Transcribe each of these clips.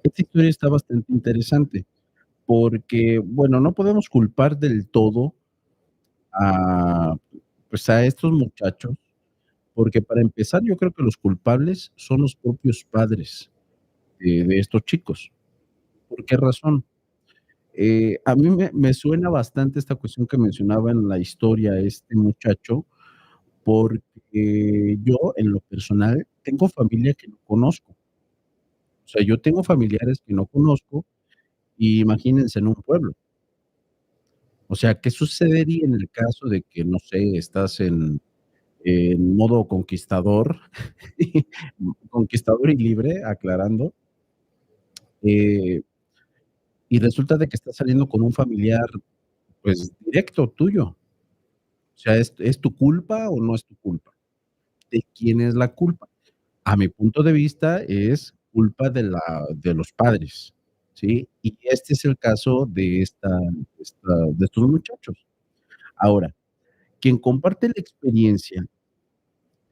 Esta historia está bastante interesante porque, bueno, no podemos culpar del todo a, pues, a estos muchachos, porque para empezar, yo creo que los culpables son los propios padres de estos chicos. ¿Por qué razón? A mí me suena bastante esta cuestión que mencionaba en la historia este muchacho, porque yo, en lo personal, tengo familia que no conozco. O sea, yo tengo familiares que no conozco, y imagínense en un pueblo. O sea, ¿qué sucedería en el caso de que, no sé, estás en modo conquistador, conquistador y libre, aclarando, eh, y resulta de que estás saliendo con un familiar, pues, directo tuyo? O sea, ¿es tu culpa o no es tu culpa? ¿De quién es la culpa? A mi punto de vista, es culpa de los padres, ¿sí? Y este es el caso de de estos muchachos. Ahora, quien comparte la experiencia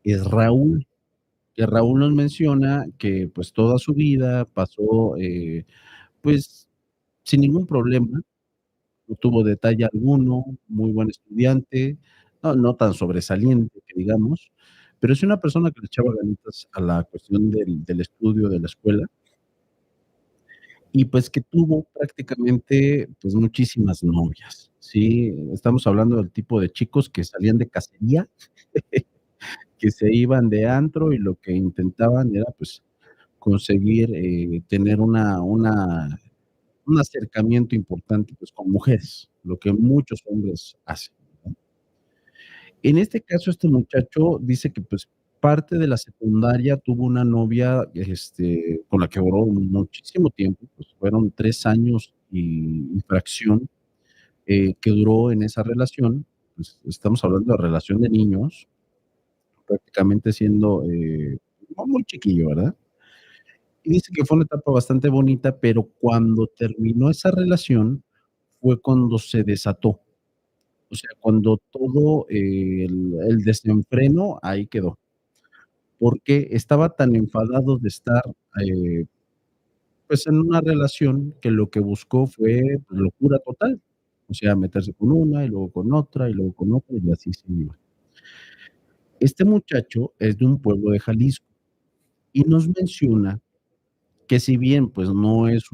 es Raúl, que Raúl nos menciona que, pues, toda su vida pasó, pues, sin ningún problema, no tuvo detalle alguno, muy buen estudiante, no tan sobresaliente que digamos, pero sí una persona que le echaba ganitas a la cuestión del estudio, de la escuela, y pues que tuvo prácticamente, pues, muchísimas novias, ¿sí? Estamos hablando del tipo de chicos que salían de cacería, que se iban de antro y lo que intentaban era, pues, conseguir, tener un acercamiento importante, pues, con mujeres, lo que muchos hombres hacen, ¿no? En este caso, este muchacho dice que, pues, parte de la secundaria tuvo una novia, con la que duró muchísimo tiempo, pues, fueron 3 años y fracción, que duró en esa relación, pues, estamos hablando de relación de niños, prácticamente siendo, no muy chiquillo, ¿verdad? Y dice que fue una etapa bastante bonita, pero cuando terminó esa relación fue cuando se desató. O sea, cuando todo el desenfreno ahí quedó, porque estaba tan enfadado de estar, eh, pues, en una relación que lo que buscó fue, pues, locura total. O sea, meterse con una, y luego con otra, y luego con otra, y así se iba. Este muchacho es de un pueblo de Jalisco y nos menciona que si bien, pues, no es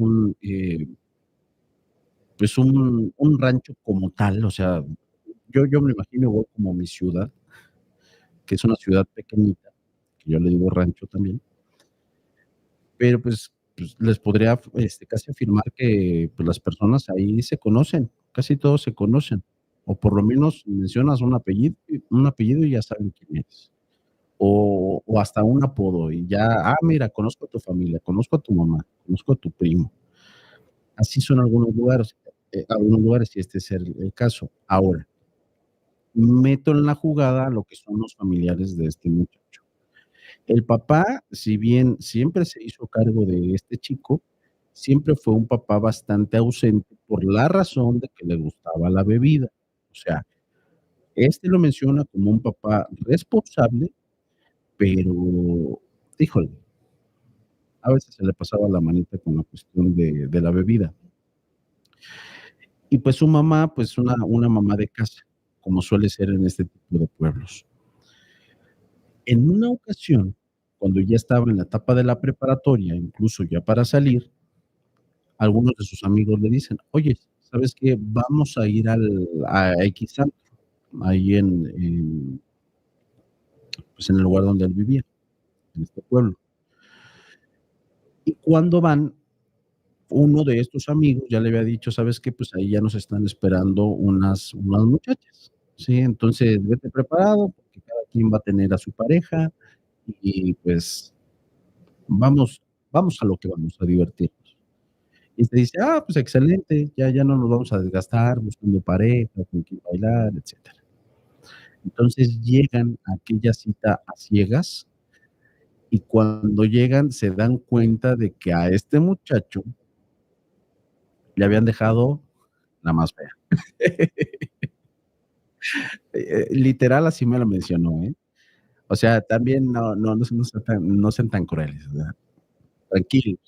pues, un rancho como tal, o sea, yo me lo imagino igual como mi ciudad, que es una ciudad pequeñita, que yo le digo rancho también, pero, pues, les podría, casi afirmar que, pues, las personas ahí se conocen, casi todos se conocen, o por lo menos mencionas un apellido y ya saben quién eres, o hasta un apodo y ya, mira, conozco a tu familia, conozco a tu mamá, conozco a tu primo. Así son algunos lugares, y este es el caso. Ahora, meto en la jugada lo que son los familiares de este muchacho. El papá, si bien siempre se hizo cargo de este chico, siempre fue un papá bastante ausente por la razón de que le gustaba la bebida. O sea, este lo menciona como un papá responsable, pero, híjole, a veces se le pasaba la manita con la cuestión de la bebida. Y pues su mamá, pues una mamá de casa, como suele ser en este tipo de pueblos. En una ocasión, cuando ya estaba en la etapa de la preparatoria, incluso ya para salir, algunos de sus amigos le dicen: "Oye, ¿sabes qué? Vamos a ir a X antro", ahí pues, en el lugar donde él vivía, en este pueblo. Y cuando van, uno de estos amigos ya le había dicho: "¿Sabes qué? Pues ahí ya nos están esperando unas muchachas, ¿sí? Entonces, vete preparado, porque cada quien va a tener a su pareja y, pues, vamos vamos a lo que vamos, a divertirnos". Y se dice: pues excelente, ya no nos vamos a desgastar buscando pareja, con quién bailar, etcétera. Entonces llegan a aquella cita a ciegas y cuando llegan se dan cuenta de que a este muchacho le habían dejado la más fea. Literal así me lo mencionó, ¿eh? O sea, también no sean tan crueles, ¿verdad? Tranquilos.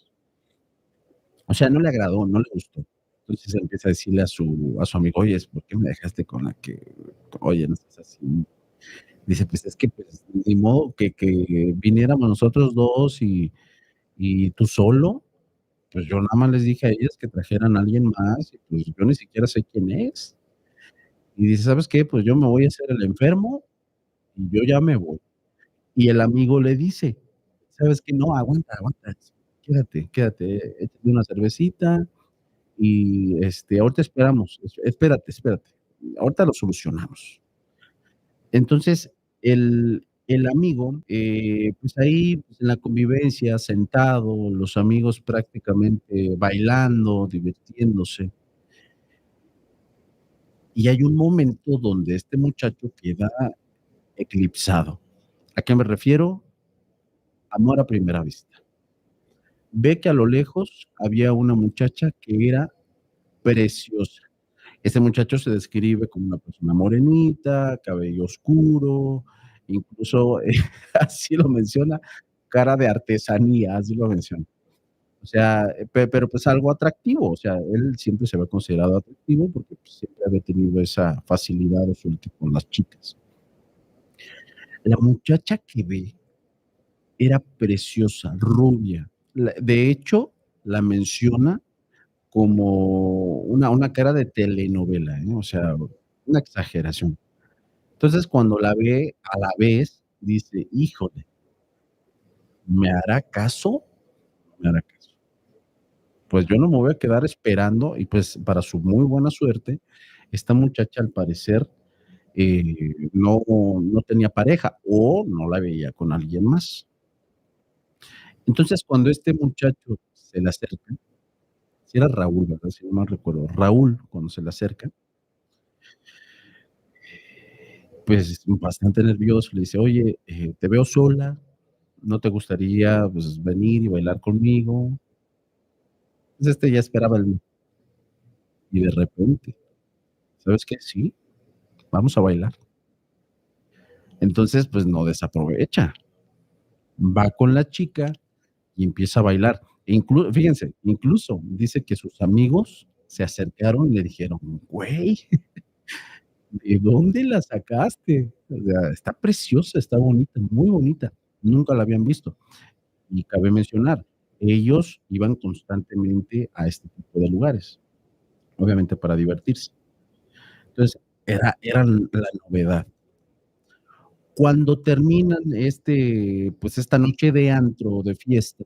O sea, no le agradó, no le gustó. Entonces empieza a decirle a su amigo, oye, ¿por qué me dejaste con la que, oye, no seas así? Dice, pues es que pues, ni modo que viniéramos nosotros dos y tú solo, pues yo nada más les dije a ellas que trajeran a alguien más y pues yo ni siquiera sé quién es. Y dice, ¿sabes qué? Pues yo me voy a hacer el enfermo y yo ya me voy. Y el amigo le dice, ¿sabes qué? No, aguanta, aguanta, quédate, quédate, échate una cervecita y ahorita esperamos, espérate, espérate, ahorita lo solucionamos. Entonces, el amigo, pues ahí pues, en la convivencia, sentado, los amigos prácticamente bailando, divirtiéndose, y hay un momento donde este muchacho queda eclipsado. ¿A qué me refiero? Amor a primera vista. Ve que a lo lejos había una muchacha que era preciosa. Este muchacho se describe como una persona morenita, cabello oscuro, incluso así lo menciona, cara de artesanía, así lo menciona. O sea, pero pues algo atractivo, o sea, él siempre se había considerado atractivo porque pues, siempre había tenido esa facilidad o suerte con las chicas. La muchacha que ve era preciosa, rubia. De hecho, la menciona como una cara de telenovela, ¿eh? O sea, una exageración. Entonces, cuando la ve a la vez, dice: "Híjole, ¿me hará caso? ¿No me hará caso?". Pues yo no me voy a quedar esperando y, pues, para su muy buena suerte, esta muchacha, al parecer, no tenía pareja o no la veía con alguien más. Entonces, cuando este muchacho se le acerca, si era Raúl, ¿verdad? Si no mal recuerdo, Raúl, cuando se le acerca, pues, bastante nervioso, le dice: "Oye, te veo sola, ¿no te gustaría, pues, venir y bailar conmigo?". Pues, ya esperaba el no, y de repente, ¿sabes qué? Sí, vamos a bailar. Entonces, pues, no desaprovecha, va con la chica y empieza a bailar. Fíjense, incluso dice que sus amigos se acercaron y le dijeron: "Güey, ¿de dónde la sacaste? O sea, está preciosa, está bonita, muy bonita". Nunca la habían visto. Y cabe mencionar, ellos iban constantemente a este tipo de lugares, obviamente para divertirse. Entonces, era la novedad. Cuando terminan pues, esta noche de antro, de fiesta,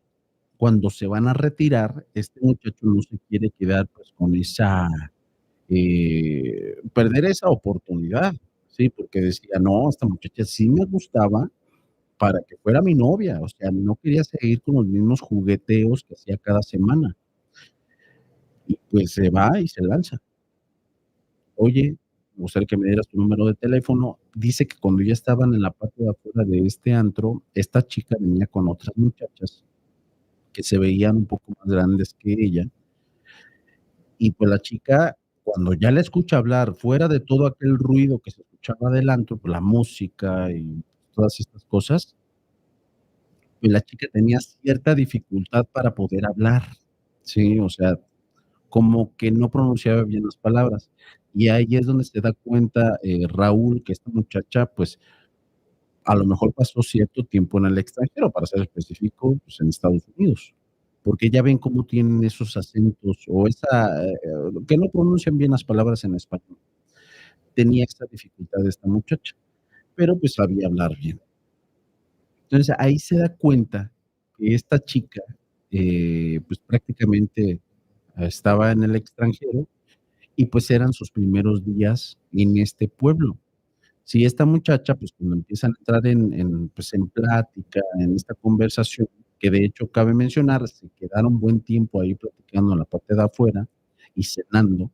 cuando se van a retirar, este muchacho no se quiere quedar, pues, con perder esa oportunidad, ¿sí? Porque decía: "No, esta muchacha sí me gustaba para que fuera mi novia", o sea, no quería seguir con los mismos jugueteos que hacía cada semana. Y pues se va y se lanza. Oye, me gustaría que me dieras tu número de teléfono. Dice que cuando ya estaban en la parte de afuera de este antro, esta chica venía con otras muchachas que se veían un poco más grandes que ella. Y pues la chica, cuando ya la escucha hablar, fuera de todo aquel ruido que se escuchaba del antro, pues la música y todas estas cosas, pues la chica tenía cierta dificultad para poder hablar, ¿sí? O sea, como que no pronunciaba bien las palabras. Y ahí es donde se da cuenta, Raúl, que esta muchacha, pues, a lo mejor pasó cierto tiempo en el extranjero, para ser específico, pues, en Estados Unidos, porque ya ven cómo tienen esos acentos o que no pronuncian bien las palabras en español. Tenía esta dificultad esta muchacha, pero, pues, sabía hablar bien. Entonces, ahí se da cuenta que esta chica, pues, prácticamente estaba en el extranjero y pues eran sus primeros días en este pueblo. Si esta muchacha, pues cuando empiezan a entrar pues en plática, en esta conversación, que de hecho cabe mencionar, se quedaron buen tiempo ahí platicando en la parte de afuera y cenando.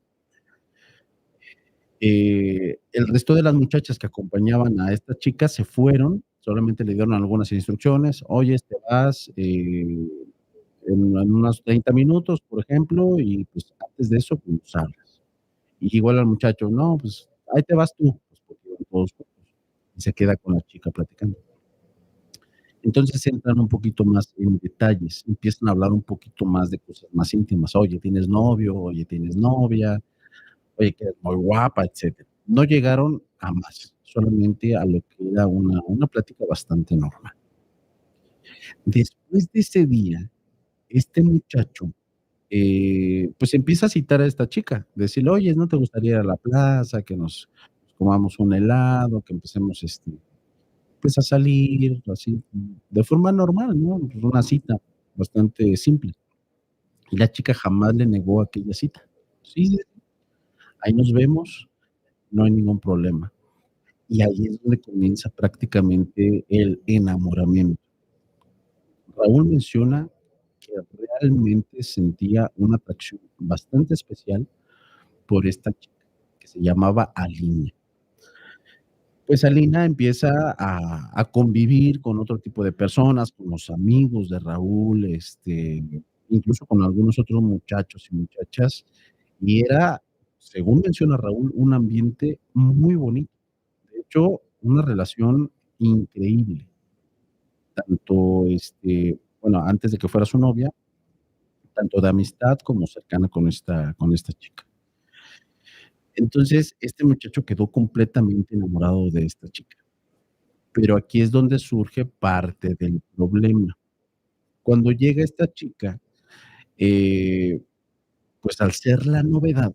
El resto de las muchachas que acompañaban a esta chica se fueron, solamente le dieron algunas instrucciones, oye, te vas en unos 30 minutos, por ejemplo, y pues antes de eso, pues nos hablas. Y igual al muchacho, no, pues ahí te vas tú, pues porque iban todos juntos. Y se queda con la chica platicando. Entonces entran un poquito más en detalles, empiezan a hablar un poquito más de cosas más íntimas. Oye, ¿tienes novio? Oye, ¿tienes novia? Oye, que eres muy guapa, etcétera. No llegaron a más, solamente a lo que era una plática bastante normal. Después de ese día, este muchacho, pues empieza a citar a esta chica, decirle: "Oye, ¿no te gustaría ir a la plaza, que nos comamos un helado, que empecemos, pues, a salir así, de forma normal, ¿no? Pues, una cita bastante simple". Y la chica jamás le negó aquella cita. Sí, sí, sí, ahí nos vemos, no hay ningún problema. Y ahí es donde comienza prácticamente el enamoramiento. Raúl menciona que realmente sentía una atracción bastante especial por esta chica que se llamaba Alina. Pues Alina empieza a convivir con otro tipo de personas, con los amigos de Raúl, incluso con algunos otros muchachos y muchachas, y era, según menciona Raúl, un ambiente muy bonito. De hecho, una relación increíble, tanto, bueno, antes de que fuera su novia, tanto de amistad como cercana con esta chica. Entonces, este muchacho quedó completamente enamorado de esta chica. Pero aquí es donde surge parte del problema. Cuando llega esta chica, eh, pues al ser la novedad,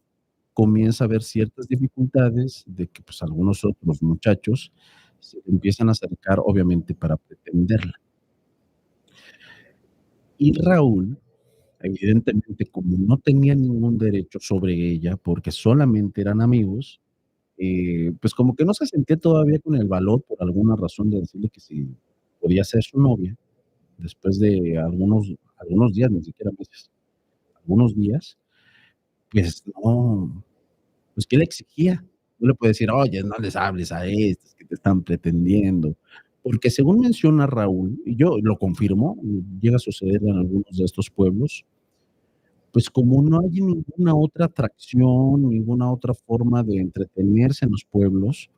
comienza a haber ciertas dificultades de que pues algunos otros muchachos se le empiezan a acercar, obviamente, para pretenderla. Y Raúl, evidentemente, como no tenía ningún derecho sobre ella, porque solamente eran amigos, pues como que no se sentía todavía con el valor por alguna razón de decirle que si podía ser su novia, después de algunos días, ni siquiera meses, algunos días, pues no, pues, ¿qué le exigía? No le puede decir: "Oye, no les hables a estos que te están pretendiendo", porque según menciona Raúl, y yo lo confirmo, llega a suceder en algunos de estos pueblos, pues, como no hay ninguna otra atracción, ninguna otra forma de entretenerse en los pueblos,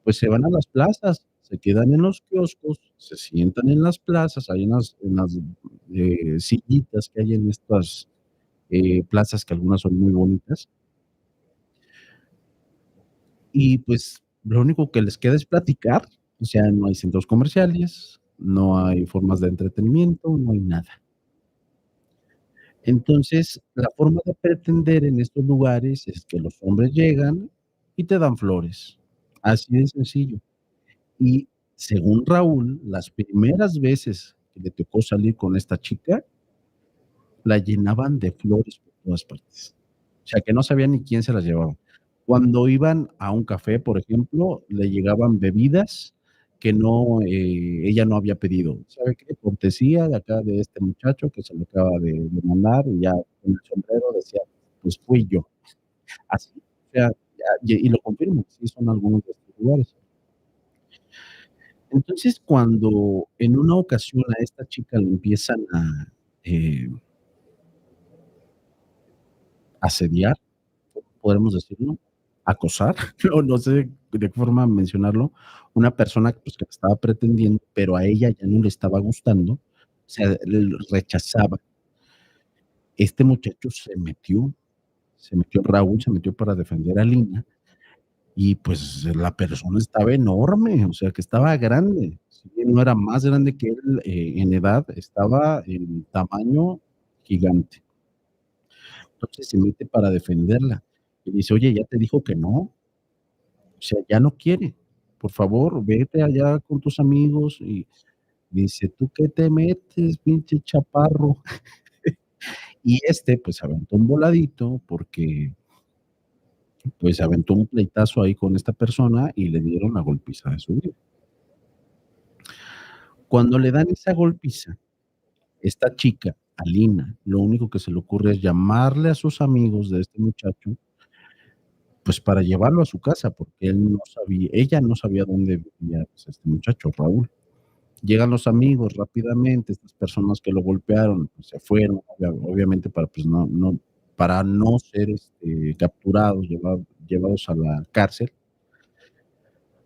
pues se van a las plazas, se quedan en los kioscos, se sientan en las plazas, hay en las sillitas que hay en estas plazas que algunas son muy bonitas, y pues lo único que les queda es platicar, o sea, no hay centros comerciales, no hay formas de entretenimiento, no hay nada. Entonces, la forma de pretender en estos lugares es que los hombres llegan y te dan flores, así de sencillo. Y según Raúl, las primeras veces que le tocó salir con esta chica, la llenaban de flores por todas partes. O sea, que no sabía ni quién se las llevaba. Cuando iban a un café, por ejemplo, le llegaban bebidas que no, ella no había pedido. ¿Sabe qué? Cortesía de acá de este muchacho que se lo acaba de mandar, y ya con el sombrero decía, pues fui yo. Así, o sea, ya, y lo confirmo, sí son algunos de estos lugares. Entonces, cuando en una ocasión a esta chica le empiezan a, asediar, podemos decirlo, acosar, no sé de qué forma mencionarlo, una persona, pues, que la estaba pretendiendo, pero a ella ya no le estaba gustando, o sea, rechazaba. Este muchacho Raúl se metió para defender a Lina y, pues, la persona estaba enorme, o sea, que estaba grande, si bien no era más grande que él, en edad, estaba en tamaño gigante. Entonces se mete para defenderla y dice: "Oye, ya te dijo que no, o sea, ya no quiere, por favor, vete allá con tus amigos", y dice: "¿Tú qué te metes, pinche chaparro?". Y pues, aventó un voladito porque, pues, aventó un pleitazo ahí con esta persona y le dieron la golpiza de su vida. Cuando le dan esa golpiza, esta chica, Alina, lo único que se le ocurre es llamarle a sus amigos de este muchacho, pues, para llevarlo a su casa, porque ella no sabía dónde vivía, pues, este muchacho, Raúl. Llegan los amigos rápidamente, estas personas que lo golpearon, pues, se fueron, obviamente para, pues, para no ser, capturados, llevados a la cárcel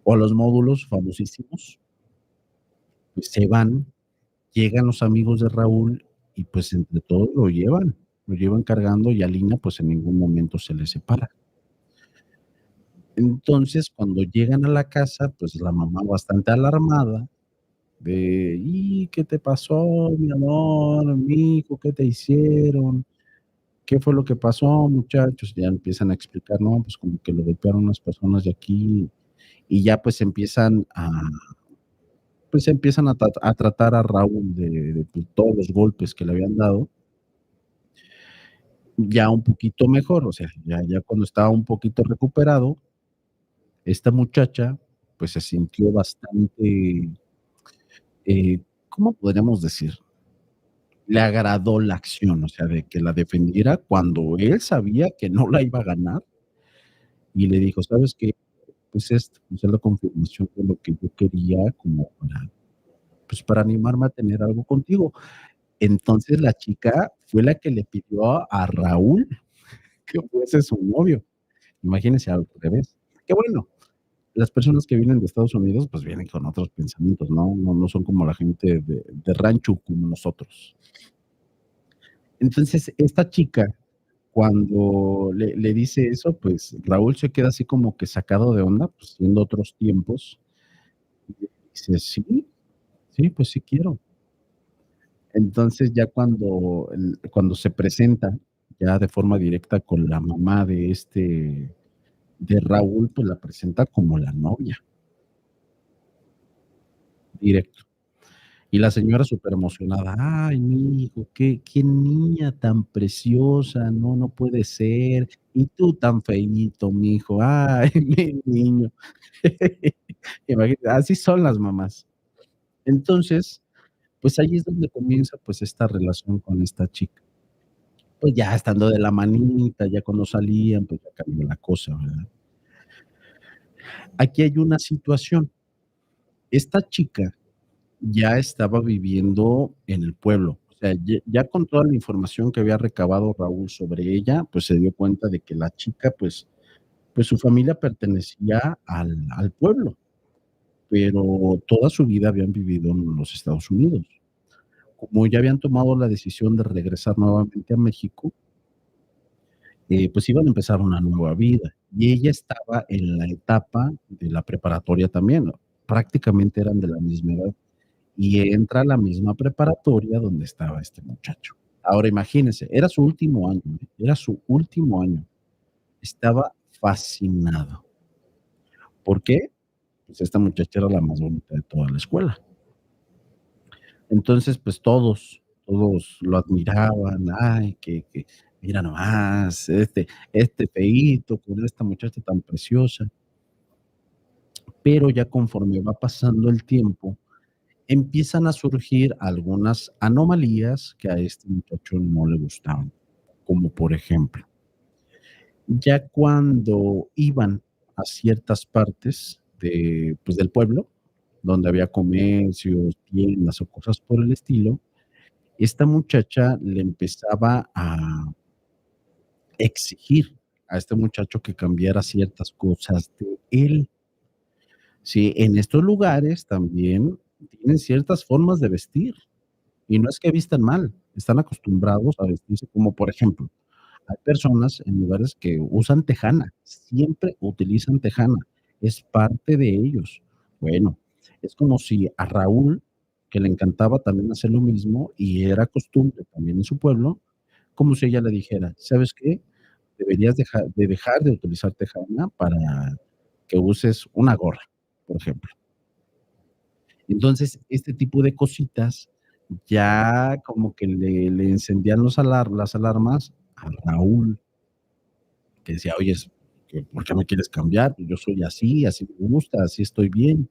o a los módulos famosísimos, pues se van, llegan los amigos de Raúl y pues entre todos lo llevan cargando y a Lina pues en ningún momento se le separa. Entonces, cuando llegan a la casa, pues la mamá bastante alarmada de, ¿y qué te pasó, mi amor, mi hijo? ¿Qué te hicieron? ¿Qué fue lo que pasó, muchachos? Ya empiezan a explicar, no, pues como que lo golpearon unas personas de aquí y ya pues empiezan a tratar a Raúl de pues, todos los golpes que le habían dado, ya un poquito mejor, o sea, ya cuando estaba un poquito recuperado, esta muchacha pues se sintió bastante, ¿cómo podríamos decir? Le agradó la acción, o sea, de que la defendiera cuando él sabía que no la iba a ganar y le dijo, ¿sabes qué? Pues esto, pues es la confirmación de lo que yo quería como pues para animarme a tener algo contigo. Entonces la chica fue la que le pidió a Raúl que fuese su novio. Imagínense al revés. Qué bueno, las personas que vienen de Estados Unidos, pues vienen con otros pensamientos, ¿no? No son como la gente de rancho como nosotros. Entonces, esta chica, cuando le dice eso, pues Raúl se queda así como que sacado de onda, pues siendo otros tiempos, y dice, sí, sí, pues sí quiero. Entonces ya cuando se presenta ya de forma directa con la mamá de Raúl, pues la presenta como la novia, directo. Y la señora súper emocionada, ay, mi hijo, qué niña tan preciosa, no, no puede ser. Y tú tan feíto, mi hijo, ay, mi niño. Imagínate, así son las mamás. Entonces, pues ahí es donde comienza pues esta relación con esta chica. Pues ya estando de la manita, ya cuando salían, pues ya cambió la cosa, ¿verdad? Aquí hay una situación. Esta chica ya estaba viviendo en el pueblo. O sea, ya con toda la información que había recabado Raúl sobre ella, pues se dio cuenta de que la chica, pues su familia pertenecía al pueblo, pero toda su vida habían vivido en los Estados Unidos. Como ya habían tomado la decisión de regresar nuevamente a México, pues iban a empezar una nueva vida. Y ella estaba en la etapa de la preparatoria también, ¿no? Prácticamente eran de la misma edad. Y entra a la misma preparatoria donde estaba este muchacho. Ahora imagínense, era su último año, ¿eh? Era su último año. Estaba fascinado. ¿Por qué? Pues esta muchacha era la más bonita de toda la escuela. Entonces, pues todos lo admiraban, ay, que mira nomás, este feíto con esta muchacha tan preciosa. Pero ya conforme va pasando el tiempo, empiezan a surgir algunas anomalías que a este muchacho no le gustaban, como por ejemplo, ya cuando iban a ciertas partes pues, del pueblo, donde había comercios, tiendas o cosas por el estilo, esta muchacha le empezaba a exigir a este muchacho que cambiara ciertas cosas de él. Sí, en estos lugares también tienen ciertas formas de vestir. Y no es que vistan mal, están acostumbrados a vestirse como, por ejemplo, hay personas en lugares que usan tejana, siempre utilizan tejana, es parte de ellos. Bueno, es como si a Raúl, que le encantaba también hacer lo mismo y era costumbre también en su pueblo, como si ella le dijera, ¿sabes qué? Deberías dejar de utilizar tejana para que uses una gorra, por ejemplo. Entonces, este tipo de cositas ya como que le encendían las alarmas a Raúl, que decía, oye, ¿por qué me quieres cambiar? Pues yo soy así, así me gusta, así estoy bien.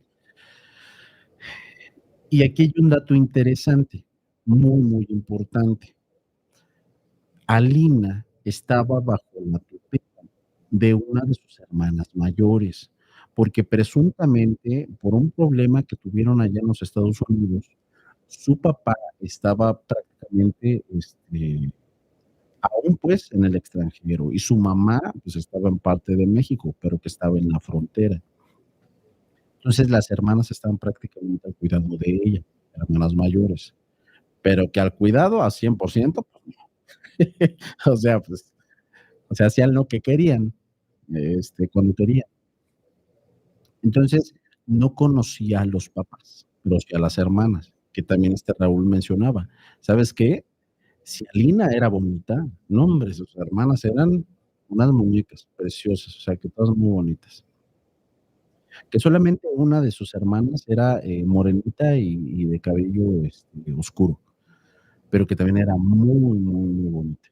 Y aquí hay un dato interesante, muy, muy importante. Alina estaba bajo la tutela de una de sus hermanas mayores, porque presuntamente por un problema que tuvieron allá en los Estados Unidos, su papá estaba prácticamente, aún pues en el extranjero y su mamá pues estaba en parte de México, pero que estaba en la frontera. Entonces las hermanas estaban prácticamente al cuidado de ella. hermanas mayores, pero que al cuidado a 100%, pues no. O sea, pues, o sea, hacían lo que querían, cuando querían. Entonces, no conocía a los papás, pero sí a las hermanas, que también Raúl mencionaba. ¿Sabes qué? Si Alina era bonita, no hombre, sus hermanas eran unas muñecas preciosas, o sea, que todas muy bonitas. Que solamente una de sus hermanas era morenita y de cabello oscuro, pero que también era muy, muy, muy bonita.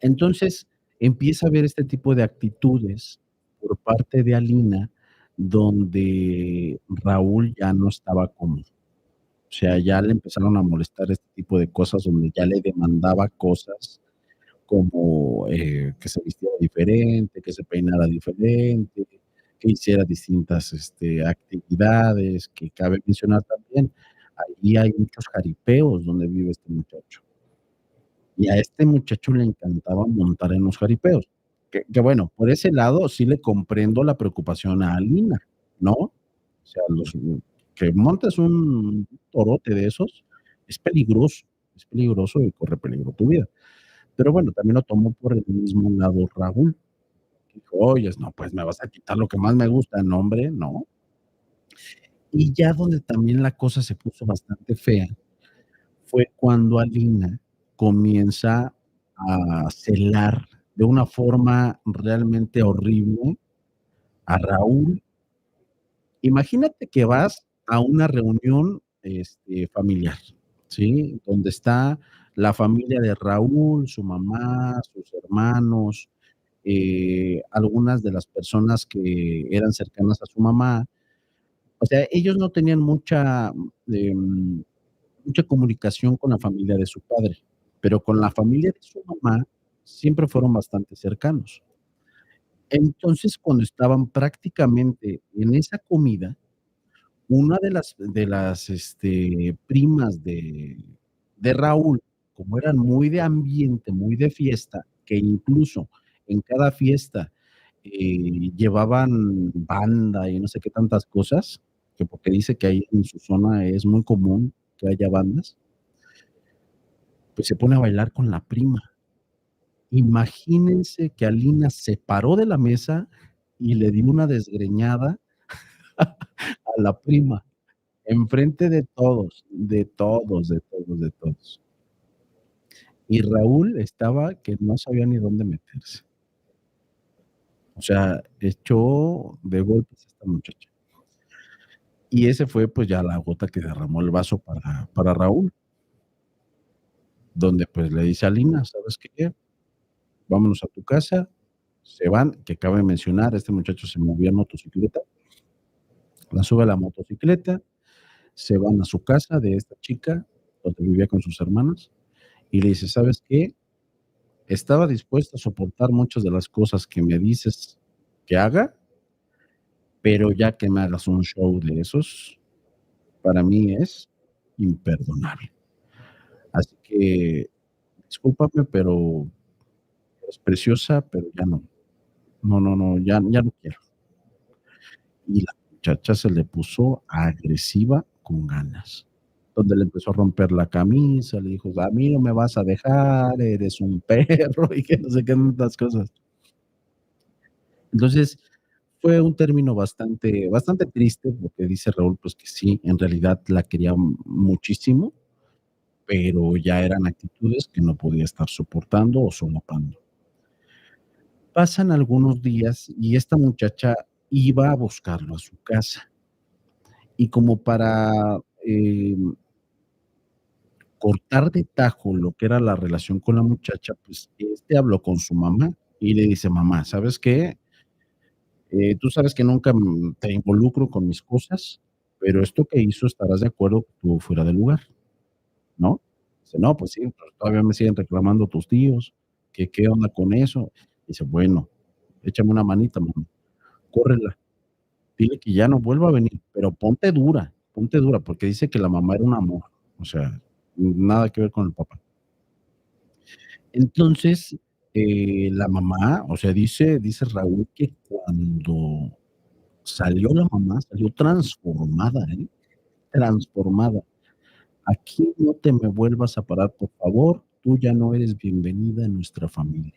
Entonces empieza a ver este tipo de actitudes por parte de Alina, donde Raúl ya no estaba cómodo. O sea, ya le empezaron a molestar este tipo de cosas, donde ya le demandaba cosas como que se vistiera diferente, que se peinara diferente, que hiciera distintas actividades, que cabe mencionar también, ahí hay muchos jaripeos donde vive este muchacho. Y a este muchacho le encantaba montar en los jaripeos. Que bueno, por ese lado sí le comprendo la preocupación a Alina, ¿no? O sea, que montes un torote de esos es peligroso y corre peligro tu vida. Pero bueno, también lo tomó por el mismo lado Raúl. Dijo, oyes, no, pues me vas a quitar lo que más me gusta, no, hombre, no. Y ya donde también la cosa se puso bastante fea fue cuando Alina comienza a celar de una forma realmente horrible a Raúl. Imagínate que vas a una reunión familiar, ¿sí? Donde está la familia de Raúl, su mamá, sus hermanos, algunas de las personas que eran cercanas a su mamá. O sea, ellos no tenían em, mucha comunicación con la familia de su padre, pero con la familia de su mamá siempre fueron bastante cercanos. Entonces, cuando estaban prácticamente en esa comida, una de las primas de Raúl, como eran muy de ambiente, muy de fiesta, que incluso en cada fiesta, llevaban banda y no sé qué tantas cosas, que porque dice que ahí en su zona es muy común que haya bandas, pues se pone a bailar con la prima. Imagínense que Alina se paró de la mesa y le dio una desgreñada a la prima. Enfrente de todos, de todos, de todos, de todos. Y Raúl estaba que no sabía ni dónde meterse. O sea, echó de golpes a esta muchacha. Y ese fue pues ya la gota que derramó el vaso para Raúl, donde pues le dice a Lina, ¿sabes qué? Vámonos a tu casa. Se van, que cabe mencionar, este muchacho se movía en motocicleta, la sube a la motocicleta, se van a su casa de esta chica, donde vivía con sus hermanas, y le dice, ¿sabes qué? Estaba dispuesto a soportar muchas de las cosas que me dices que haga, pero ya que me hagas un show de esos, para mí es imperdonable. Así que discúlpame, pero es preciosa, pero ya no. No, no, no, ya no quiero. Y la muchacha se le puso agresiva con ganas, donde le empezó a romper la camisa, le dijo, a mí no me vas a dejar, eres un perro y que no sé qué tantas cosas. Entonces, fue un término bastante triste, porque dice Raúl, pues que sí, en realidad la quería muchísimo, pero ya eran actitudes que no podía estar soportando o solapando. Pasan algunos días y esta muchacha iba a buscarlo a su casa. Y como para cortar de tajo lo que era la relación con la muchacha, pues habló con su mamá y le dice, mamá, ¿sabes qué? Tú sabes que nunca te involucro con mis cosas, pero esto que hizo estarás de acuerdo que estuvo fuera de lugar, ¿no? Dice, no, pues sí, pero todavía me siguen reclamando tus tíos, que qué onda con eso. Dice, bueno, échame una manita, mamá, córrela, dile que ya no vuelva a venir, pero ponte dura, porque dice que la mamá era un amor, o sea, nada que ver con el papá. Entonces, la mamá, o sea, dice Raúl que cuando salió la mamá, salió transformada, ¿eh? transformada. Aquí no te me vuelvas a parar, por favor, tú ya no eres bienvenida en nuestra familia.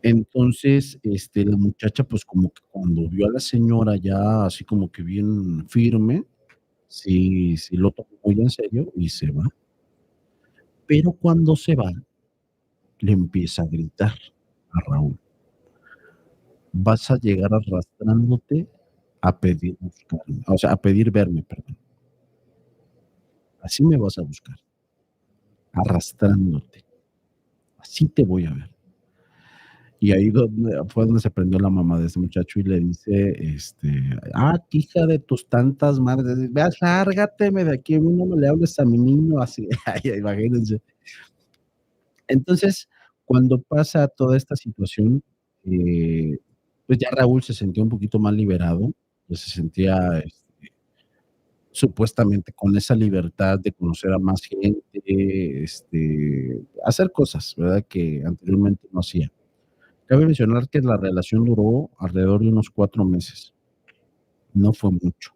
Entonces, la muchacha, pues, como que cuando vio a la señora ya así como que bien firme, sí lo tomó muy en serio y se va. Pero cuando se va, le empieza a gritar a Raúl: "Vas a llegar arrastrándote a pedir buscarme, o sea, a pedir verme, perdón. Así me vas a buscar, arrastrándote, así te voy a ver". Y ahí donde fue donde se prendió la mamá de ese muchacho y le dice, hija de tus tantas madres, vea, lárgateme de aquí, a mí no me le hables a mi niño así, ay, imagínense. Entonces, cuando pasa toda esta situación, eh, pues ya Raúl se sentía un poquito más liberado, ya se sentía, supuestamente con esa libertad de conocer a más gente, hacer cosas, ¿verdad?, que anteriormente no hacía. Cabe mencionar que la relación duró alrededor de unos 4 meses, no fue mucho.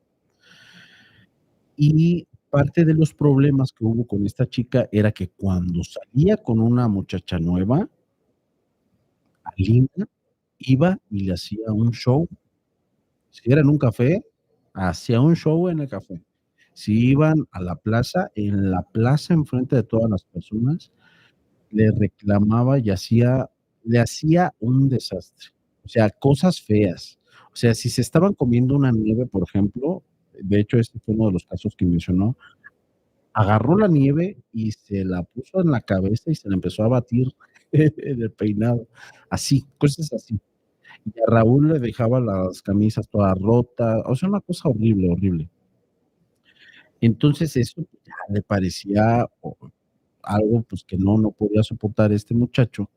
Y parte de los problemas que hubo con esta chica era que cuando salía con una muchacha nueva, Alina iba y le hacía un show. Si era en un café, hacía un show en el café. Si iban a la plaza, en la plaza, enfrente de todas las personas, le reclamaba y le hacía un desastre. O sea, cosas feas. O sea, si se estaban comiendo una nieve, por ejemplo, de hecho, este fue uno de los casos que mencionó, agarró la nieve y se la puso en la cabeza y se la empezó a batir en el peinado. Así, cosas así. Y a Raúl le dejaba las camisas todas rotas, o sea, una cosa horrible, horrible. Entonces eso pues, ya le parecía algo pues que no podía soportar este muchacho.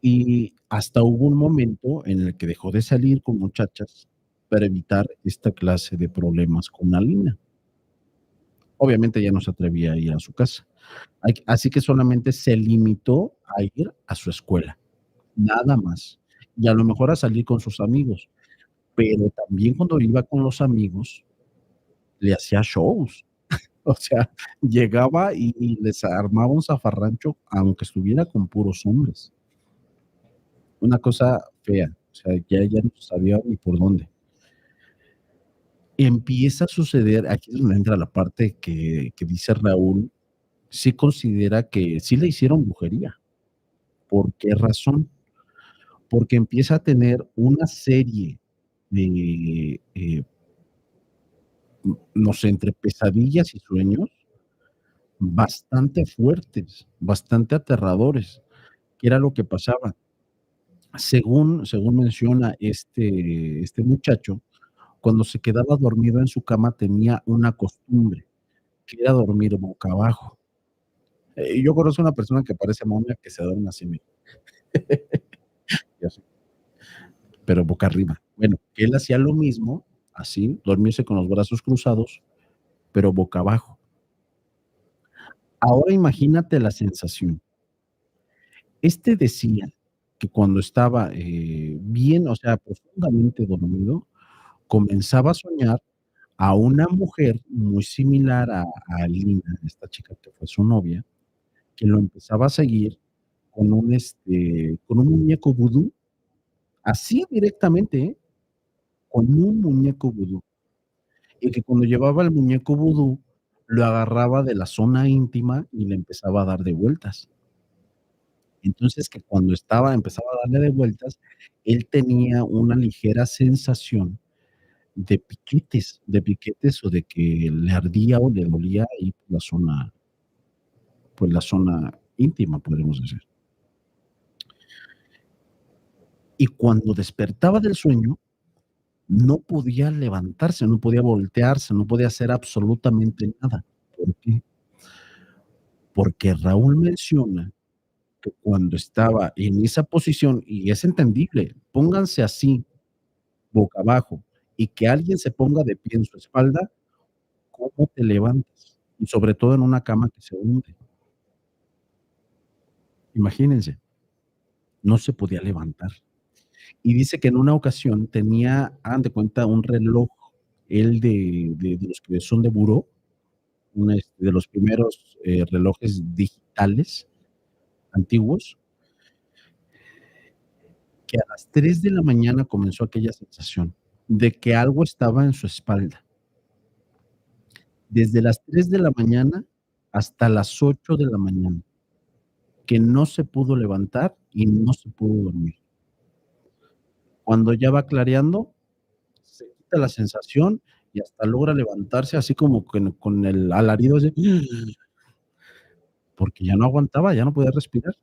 Y hasta hubo un momento en el que dejó de salir con muchachas para evitar esta clase de problemas con Alina. Obviamente ya no se atrevía a ir a su casa. Así que solamente se limitó a ir a su escuela, nada más. Y a lo mejor a salir con sus amigos, pero también cuando iba con los amigos, le hacía shows. O sea, llegaba y les armaba un zafarrancho, aunque estuviera con puros hombres. Una cosa fea, o sea, ya no sabía ni por dónde. Empieza a suceder, aquí es donde entra la parte que dice Raúl, sí considera que sí le hicieron brujería. ¿Por qué razón? Porque empieza a tener una serie de, no sé, entre pesadillas y sueños bastante fuertes, bastante aterradores. ¿Qué era lo que pasaba? Según menciona este muchacho, cuando se quedaba dormido en su cama tenía una costumbre, que era dormir boca abajo. Yo conozco una persona que parece momia que se duerme así, mira, y así, pero boca arriba. Bueno, él hacía lo mismo, así, dormirse con los brazos cruzados, pero boca abajo. Ahora imagínate la sensación. Decía que cuando estaba, bien, o sea, profundamente dormido, comenzaba a soñar a una mujer muy similar a Lina, esta chica que fue su novia, que lo empezaba a seguir con un muñeco vudú, así directamente, con un muñeco vudú, y que cuando llevaba el muñeco vudú, lo agarraba de la zona íntima y le empezaba a dar de vueltas. Entonces, que cuando empezaba a darle de vueltas, él tenía una ligera sensación de piquetes o de que le ardía o le dolía ahí por la zona íntima, podríamos decir. Y cuando despertaba del sueño, no podía levantarse, no podía voltearse, no podía hacer absolutamente nada. ¿Por qué? Porque Raúl menciona que cuando estaba en esa posición, y es entendible, pónganse así, boca abajo, y que alguien se ponga de pie en su espalda, ¿cómo te levantas? Y sobre todo en una cama que se hunde. Imagínense, no se podía levantar. Y dice que en una ocasión tenía, hagan de cuenta, un reloj. él de los que son de buró, de los primeros relojes digitales antiguos, que a las 3 de la mañana comenzó aquella sensación de que algo estaba en su espalda. Desde las 3 de la mañana hasta las 8 de la mañana, que no se pudo levantar y no se pudo dormir. Cuando ya va clareando, se quita la sensación y hasta logra levantarse así como con el alarido ese, porque ya no aguantaba, ya no podía respirar.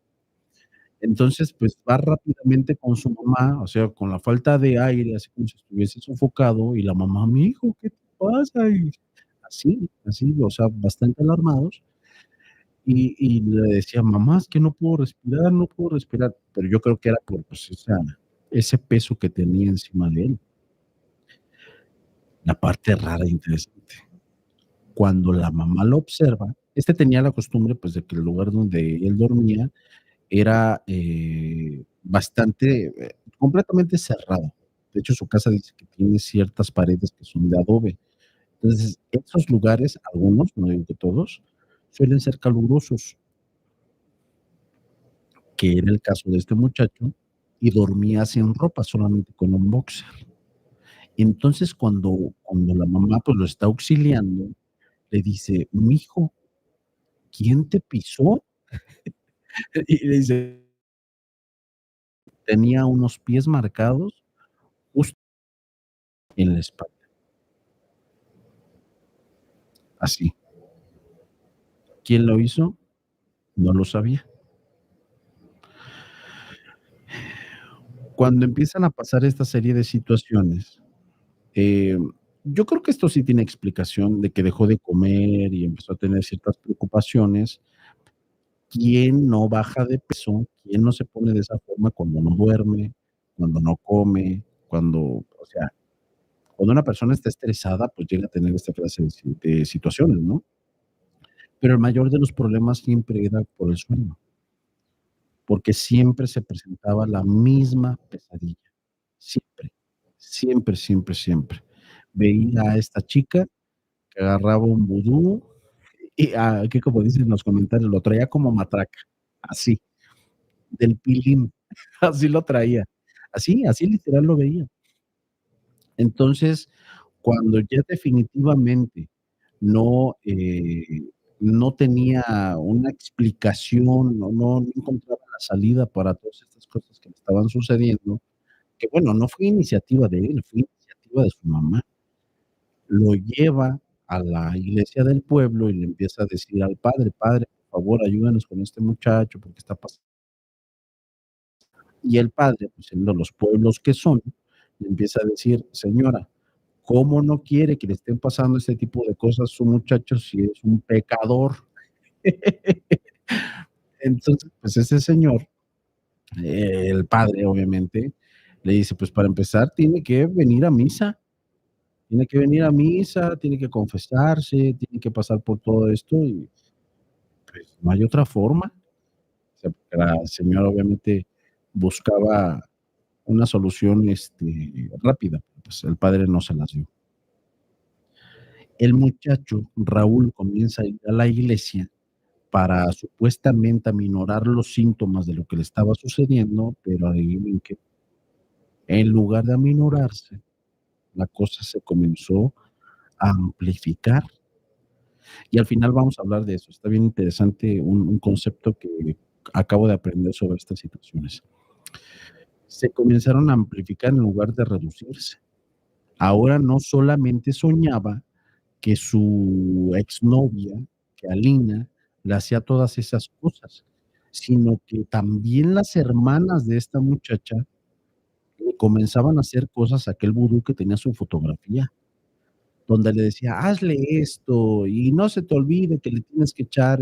Entonces, pues va rápidamente con su mamá, o sea, con la falta de aire, así como si estuviese sofocado, y la mamá, mi hijo, ¿qué te pasa? Y así, o sea, bastante alarmados. Y le decía, mamá, es que no puedo respirar, no puedo respirar. Pero yo creo que era por pues, ese peso que tenía encima de él. La parte rara e interesante. Cuando la mamá lo observa, este tenía la costumbre, pues, de que el lugar donde él dormía era bastante, completamente cerrado. De hecho, su casa dice que tiene ciertas paredes que son de adobe. Entonces, esos lugares, algunos, no digo que todos, suelen ser calurosos, que era el caso de este muchacho, y dormía sin ropa, solamente con un boxer. Entonces, cuando la mamá pues lo está auxiliando, le dice, mijo, ¿quién te pisó? Y le dice, tenía unos pies marcados justo en la espalda, así. ¿Quién lo hizo? No lo sabía. Cuando empiezan a pasar esta serie de situaciones, eh, yo creo que esto sí tiene explicación de que dejó de comer y empezó a tener ciertas preocupaciones. ¿Quién no baja de peso? ¿Quién no se pone de esa forma cuando no duerme, cuando no come, o sea, cuando una persona está estresada, pues llega a tener esta clase de situaciones, ¿no? Pero el mayor de los problemas siempre era por el sueño, porque siempre se presentaba la misma pesadilla, siempre, siempre, siempre, siempre. Veía a esta chica que agarraba un vudú y, que como dicen en los comentarios, lo traía como matraca, así, del pilín, así lo traía, así literal lo veía. Entonces, cuando ya definitivamente no, no tenía una explicación, no encontraba la salida para todas estas cosas que le estaban sucediendo, que bueno, no fue iniciativa de él, fue iniciativa de su mamá. Lo lleva a la iglesia del pueblo y le empieza a decir al padre: "Padre, por favor, ayúdanos con este muchacho porque está pasando". Y el padre, pues, siendo los pueblos que son, le empieza a decir: "Señora, ¿cómo no quiere que le estén pasando este tipo de cosas a su muchacho si es un pecador?". Entonces, pues, ese señor, el padre, obviamente, le dice: "Pues, para empezar, tiene que venir a misa, tiene que venir a misa, tiene que confesarse, tiene que pasar por todo esto y, pues, no hay otra forma". O sea, porque la señora obviamente buscaba una solución, rápida, pues, el padre no se las dio. El muchacho, Raúl, comienza a ir a la iglesia para supuestamente aminorar los síntomas de lo que le estaba sucediendo, pero adivinen qué, en lugar de aminorarse, la cosa se comenzó a amplificar. Y al final vamos a hablar de eso. Está bien interesante un concepto que acabo de aprender sobre estas situaciones. Se comenzaron a amplificar en lugar de reducirse. Ahora no solamente soñaba que su exnovia, que Alina, le hacía todas esas cosas, sino que también las hermanas de esta muchacha le comenzaban a hacer cosas a aquel vudú que tenía su fotografía, donde le decía: "Hazle esto y no se te olvide que le tienes que echar,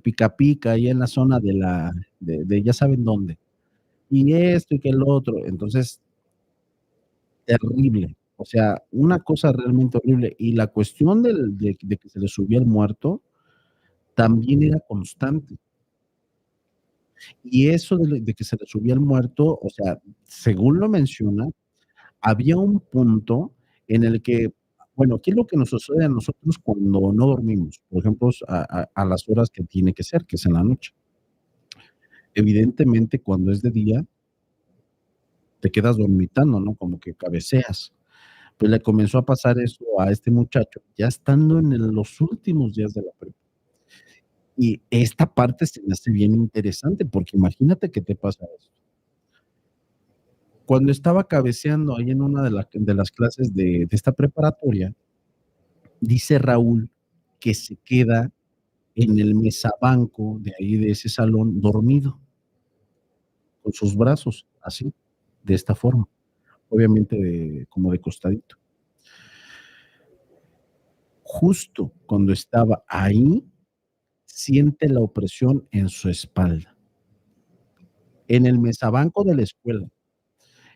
pica pica ahí en la zona de ya saben dónde, y esto y que el otro". Entonces, terrible. O sea, una cosa realmente horrible. Y la cuestión de que se le subía el muerto también era constante. Y eso de que se le subía el muerto, o sea, según lo menciona, había un punto en el que, bueno, ¿qué es lo que nos sucede a nosotros cuando no dormimos? Por ejemplo, a las horas que tiene que ser, que es en la noche. Evidentemente, cuando es de día, te quedas dormitando, ¿no? Como que cabeceas. Pues le comenzó a pasar eso a este muchacho, ya estando en los últimos días de la prepa. Y esta parte se me hace bien interesante, porque imagínate que te pasa eso. Cuando estaba cabeceando ahí en una de las clases de esta preparatoria, dice Raúl que se queda en el mesabanco de ahí de ese salón dormido, con sus brazos así, de esta forma, obviamente como de costadito. Justo cuando estaba ahí, siente la opresión en su espalda, en el mesabanco de la escuela.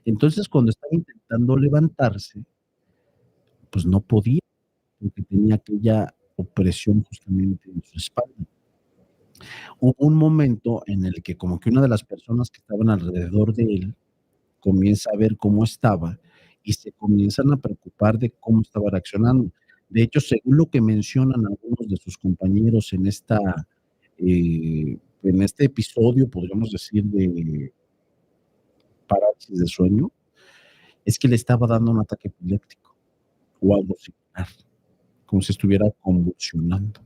Entonces, cuando estaba intentando levantarse, pues no podía, porque tenía aquella opresión justamente en su espalda. Hubo un momento en el que como que una de las personas que estaban alrededor de él comienza a ver cómo estaba y se comienzan a preocupar de cómo estaba reaccionando. De hecho, según lo que mencionan algunos de sus compañeros en este episodio, podríamos decir, de parálisis de sueño, es que le estaba dando un ataque epiléptico o algo similar, como si estuviera convulsionando.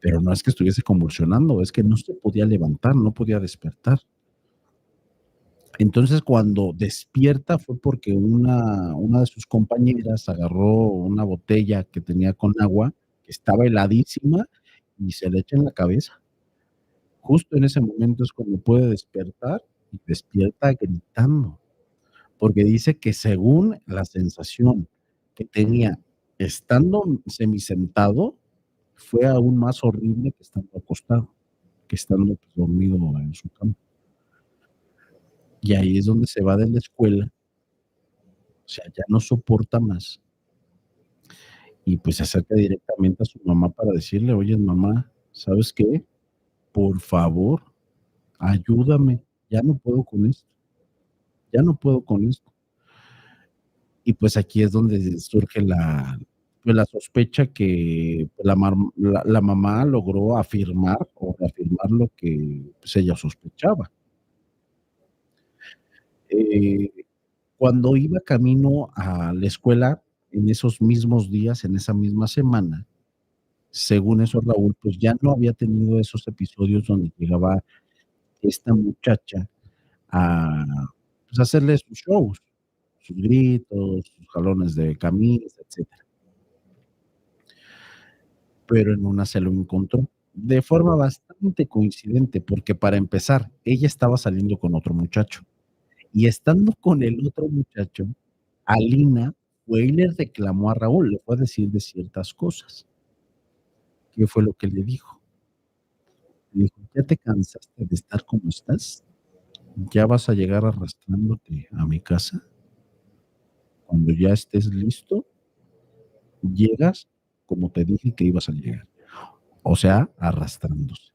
Pero no es que estuviese convulsionando, es que no se podía levantar, no podía despertar. Entonces, cuando despierta fue porque una de sus compañeras agarró una botella que tenía con agua, que estaba heladísima, y se le echa en la cabeza. Justo en ese momento es cuando puede despertar, y despierta gritando, porque dice que según la sensación que tenía estando semisentado, fue aún más horrible que estando acostado, que estando, pues, dormido en su cama. Y ahí es donde se va de la escuela, o sea, ya no soporta más, y pues se acerca directamente a su mamá para decirle: "Oye, mamá, ¿sabes qué? Por favor, ayúdame, ya no puedo con esto, ya no puedo con esto". Y pues aquí es donde surge pues la sospecha que la mamá logró afirmar o reafirmar lo que, pues, ella sospechaba. Eh, Cuando iba camino a la escuela, en esos mismos días, en esa misma semana, según eso Raúl, pues ya no había tenido esos episodios donde llegaba esta muchacha a, pues, hacerle sus shows, sus gritos, sus jalones de camisa, etcétera. Pero en una se lo encontró de forma bastante coincidente, porque para empezar, ella estaba saliendo con otro muchacho y estando con el otro muchacho, Alina fue y le reclamó a Raúl, le fue a decir de ciertas cosas. ¿Qué fue lo que le dijo? Le dijo: "¿Ya te cansaste de estar como estás? ¿Ya vas a llegar arrastrándote a mi casa? Cuando ya estés listo, llegas como te dije que ibas a llegar". O sea, arrastrándose.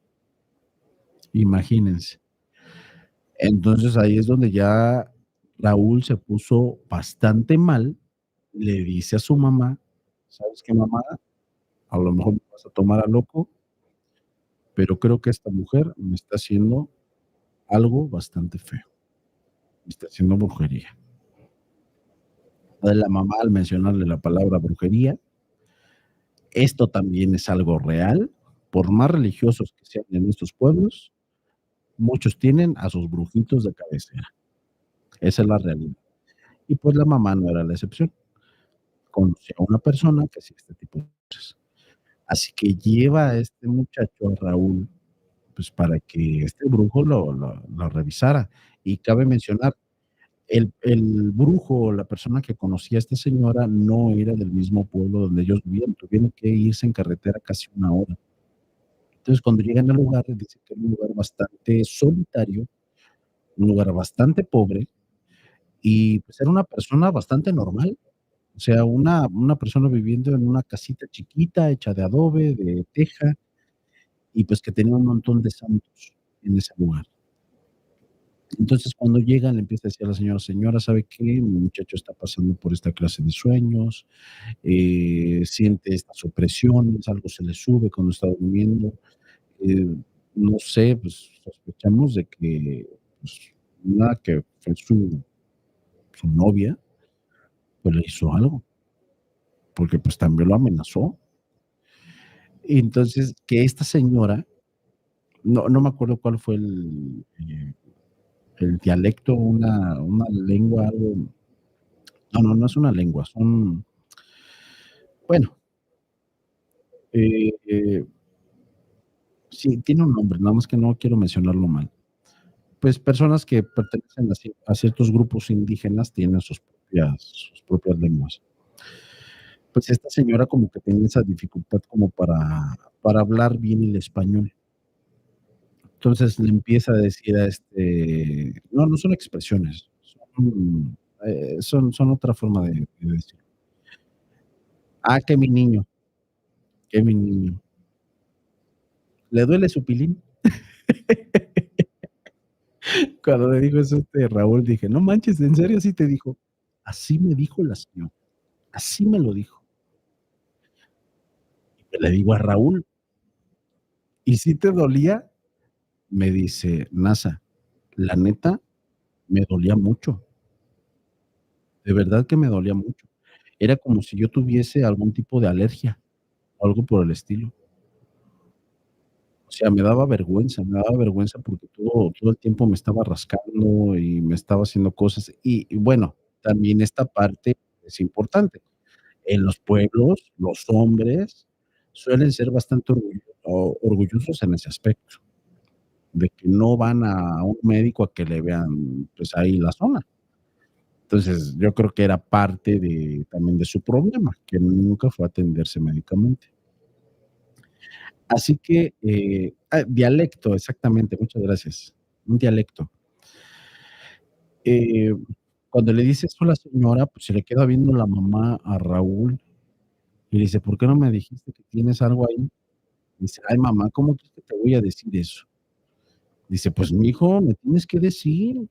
Imagínense. Entonces ahí es donde ya Raúl se puso bastante mal, le dice a su mamá: "¿Sabes qué, mamá? A lo mejor me vas a tomar a loco, pero creo que esta mujer me está haciendo algo bastante feo, me está haciendo brujería". La mamá, al mencionarle la palabra brujería, esto también es algo real, por más religiosos que sean en estos pueblos, muchos tienen a sus brujitos de cabecera, esa es la realidad. Y pues la mamá no era la excepción, conoció a una persona que hacía este tipo de cosas. Así que lleva a este muchacho, a Raúl, pues para que este brujo lo revisara. Y cabe mencionar, el brujo o la persona que conocía a esta señora no era del mismo pueblo donde ellos vivían, tuvieron que irse en carretera casi 1 hora. Entonces, cuando llegan al lugar, dice que era un lugar bastante solitario, un lugar bastante pobre, y pues era una persona bastante normal, o sea, una persona viviendo en una casita chiquita, hecha de adobe, de teja, y pues que tenía un montón de santos en ese lugar. Entonces, cuando llegan, le empieza a decir a la señora: "Señora, ¿sabe qué? Mi muchacho está pasando por esta clase de sueños, siente estas opresiones, algo se le sube cuando está durmiendo, eh, no sé, pues, sospechamos de que, pues, una que fue su novia, pues, le hizo algo, porque, pues, también lo amenazó". Y entonces, que esta señora, no me acuerdo cuál fue el dialecto, una lengua, algo. No es una lengua, son, bueno, eh, sí, tiene un nombre, nada más que no quiero mencionarlo mal. Pues, personas que pertenecen a ciertos grupos indígenas tienen sus propias lenguas. Pues, esta señora como que tenía esa dificultad como para hablar bien el español. Entonces, le empieza a decir a no son expresiones, son otra forma de decir. Ah, que mi niño, que mi niño. ¿Le duele su pilín? Cuando me dijo eso, Raúl, dije: "No manches, ¿en serio así te dijo?". Así me dijo la señora, así me lo dijo. Y le digo a Raúl: "¿Y sí te dolía?". Me dice: "Nasa, la neta, me dolía mucho, de verdad que me dolía mucho. Era como si yo tuviese algún tipo de alergia, o algo por el estilo". O sea, me daba vergüenza porque todo el tiempo me estaba rascando y me estaba haciendo cosas. Y bueno, también esta parte es importante. En los pueblos, los hombres suelen ser bastante orgullosos en ese aspecto, de que no van a un médico a que le vean, pues, ahí la zona. Entonces, yo creo que era parte también de su problema, que nunca fue a atenderse médicamente. Así que, dialecto, exactamente, muchas gracias. Un dialecto. Eh, Cuando le dice eso a la señora, pues, se le queda viendo la mamá a Raúl y le dice: "¿Por qué no me dijiste que tienes algo ahí?". Dice: "Ay, mamá, ¿cómo crees que te voy a decir eso?". Dice: "Pues, mijo, me tienes que decir,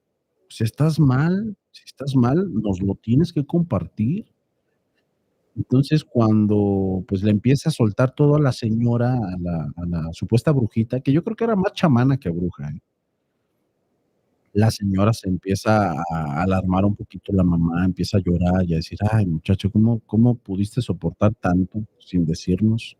si estás mal, nos lo tienes que compartir". Entonces, cuando, pues, le empieza a soltar todo a la señora, a la supuesta brujita, que yo creo que era más chamana que bruja, la señora se empieza a alarmar un poquito, la mamá empieza a llorar y a decir: "Ay, muchacho, ¿cómo pudiste soportar tanto sin decirnos?".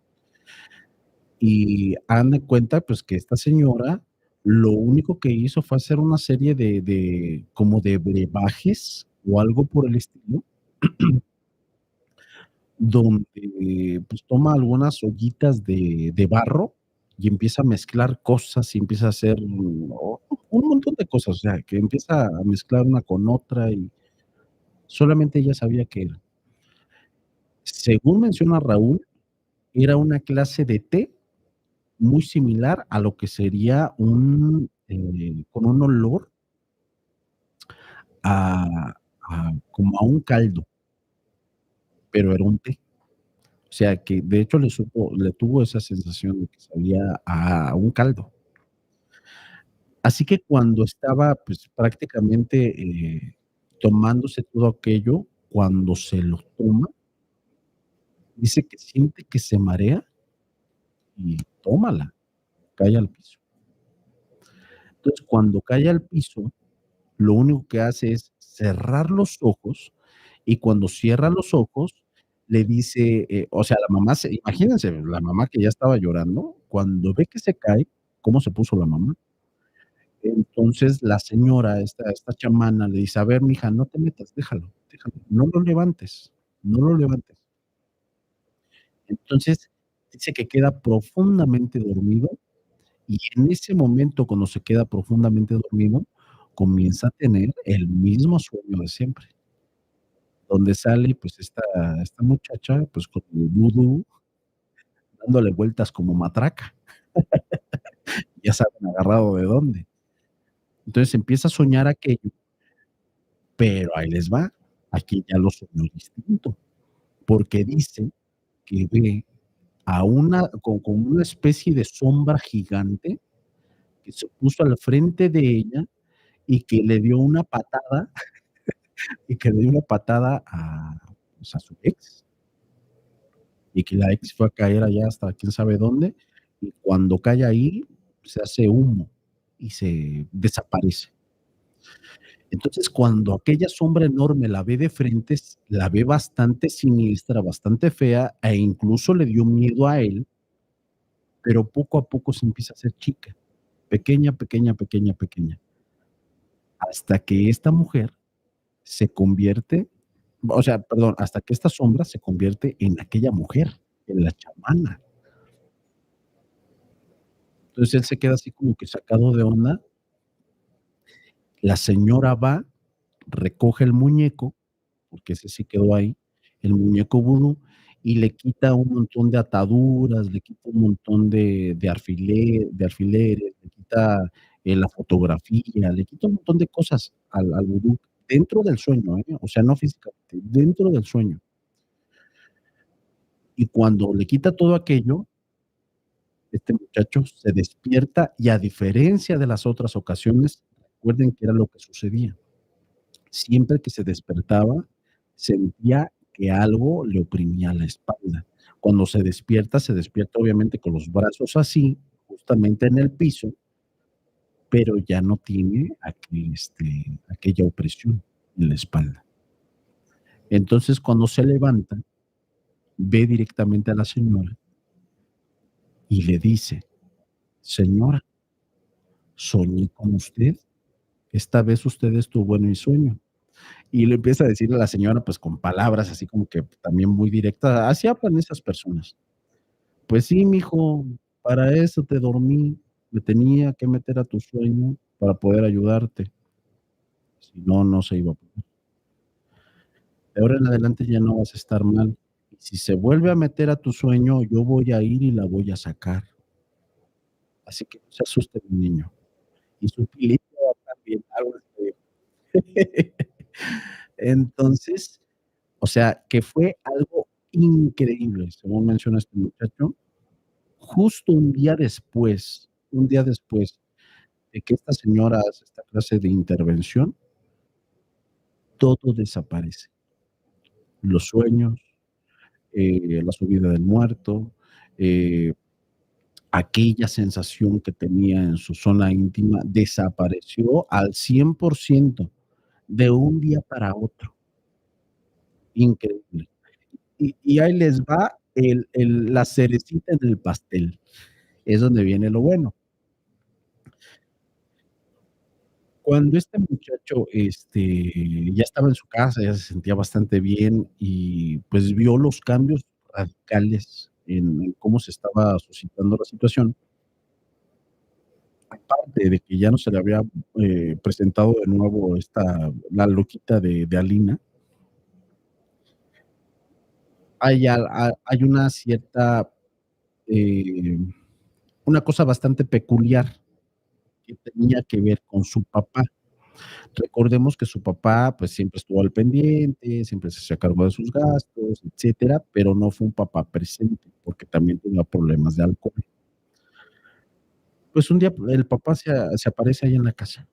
Y hagan de cuenta, pues, que esta señora lo único que hizo fue hacer una serie de como de brebajes o algo por el estilo, donde, pues, toma algunas ollitas de barro y empieza a mezclar cosas y empieza a hacer un montón de cosas, o sea, que empieza a mezclar una con otra y solamente ella sabía qué era. Según menciona Raúl, era una clase de té muy similar a lo que sería con un olor a como a un caldo, pero era un té. O sea, que de hecho le tuvo esa sensación de que sabía a un caldo. Así que cuando estaba, pues, prácticamente, tomándose todo aquello, cuando se lo toma, dice que siente que se marea y tómala, cae al piso. Entonces, cuando cae al piso, lo único que hace es cerrar los ojos, y cuando cierra los ojos, le dice, o sea, la mamá imagínense, la mamá que ya estaba llorando, cuando ve que se cae, ¿cómo se puso la mamá? Entonces, la señora, esta chamana, le dice: "A ver, mija, no te metas, déjalo, no lo levantes, no lo levantes". Entonces, dice que queda profundamente dormido, y en ese momento, cuando se queda profundamente dormido, comienza a tener el mismo sueño de siempre, donde sale, pues, esta muchacha, pues, con el vudú, dándole vueltas como matraca, ya saben agarrado de dónde. Entonces, empieza a soñar aquello, pero ahí les va, aquí ya lo soñó distinto, porque dice que ve a una como una especie de sombra gigante que se puso al frente de ella y que le dio una patada y que le dio una patada a, pues, a su ex, y que la ex fue a caer allá hasta quién sabe dónde, y cuando cae ahí, se hace humo y se desaparece. Entonces, cuando aquella sombra enorme la ve de frente, la ve bastante siniestra, bastante fea, e incluso le dio miedo a él, pero poco a poco se empieza a hacer chica, pequeña, pequeña, pequeña, pequeña, hasta que esta mujer se convierte, o sea, perdón, hasta que esta sombra se convierte en aquella mujer, en la chamana. Entonces él se queda así como que sacado de onda. La señora va, recoge el muñeco, porque ese sí quedó ahí, el muñeco vudú, y le quita un montón de ataduras, le quita un montón de alfileres, le quita, la fotografía, le quita un montón de cosas al vudú, dentro del sueño, o sea, no físicamente, dentro del sueño. Y cuando le quita todo aquello, este muchacho se despierta y, a diferencia de las otras ocasiones, recuerden que era lo que sucedía. Siempre que se despertaba, sentía que algo le oprimía la espalda. Cuando se despierta obviamente con los brazos así, justamente en el piso, pero ya no tiene aquella opresión en la espalda. Entonces, cuando se levanta, ve directamente a la señora y le dice: "Señora, soñé con usted. Esta vez usted estuvo en mi sueño". Y le empieza a decirle a la señora, pues, con palabras así como que también muy directas, así hablan esas personas. Pues sí, mijo, para eso te dormí, me tenía que meter a tu sueño para poder ayudarte, si no, no se iba a poder. De ahora en adelante ya no vas a estar mal. Y si se vuelve a meter a tu sueño, yo voy a ir y la voy a sacar. Así que no se asuste mi niño. Y su pilito también, algo así le dijo. Entonces, o sea, que fue algo increíble, según menciona este muchacho, justo un día después de que esta señora hace esta clase de intervención, todo desaparece. Los sueños, la subida del muerto, eh, aquella sensación que tenía en su zona íntima desapareció al 100% de un día para otro. Increíble. Y ahí les va la cerecita en el pastel. Es donde viene lo bueno. Cuando este muchacho, ya estaba en su casa, ya se sentía bastante bien y, pues, vio los cambios radicales en cómo se estaba suscitando la situación, aparte de que ya no se le había, presentado de nuevo la loquita de Alina, hay una cierta, eh, una cosa bastante peculiar que tenía que ver con su papá. Recordemos que su papá, pues, siempre estuvo al pendiente, siempre se hacía cargo de sus gastos, etcétera, pero no fue un papá presente, porque también tenía problemas de alcohol. Pues, un día el papá se aparece ahí en la casa